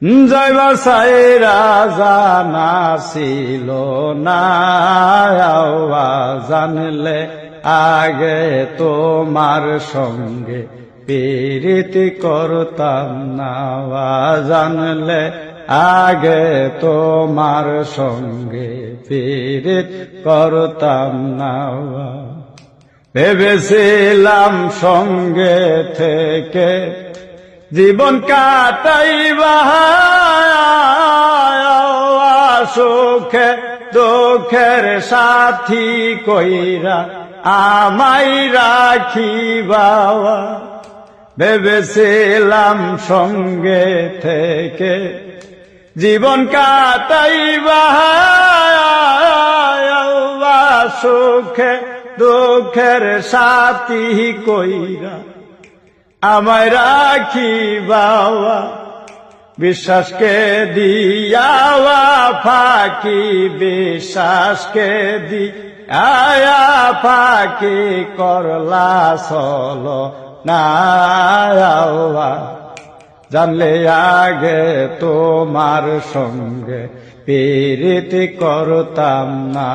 যাইবা সাইরা জানা ছিল না, জানলে আগে তোমার সঙ্গে প্রীতি করতাম না, জানলে আগে তোমার সঙ্গে প্রীতি করতাম না। ভেবেছিলাম সঙ্গে থেকে জীবন কাটাইবা, সুখে দুঃখের সাথী কইরা আমায় রাখিবা। ভেবেছিলাম সঙ্গে থেকে জীবন কাটাইবা, সুখে দুঃখের সাথী কইরা আমায় রাখিবা। বিশ্বাসকে দিয়াওয়া ফাঁকি, বিশ্বাসকে দিয়া ফাঁকি করলা চলো না, জানলে আগে তোমার সঙ্গে প্রীতি করতাম না।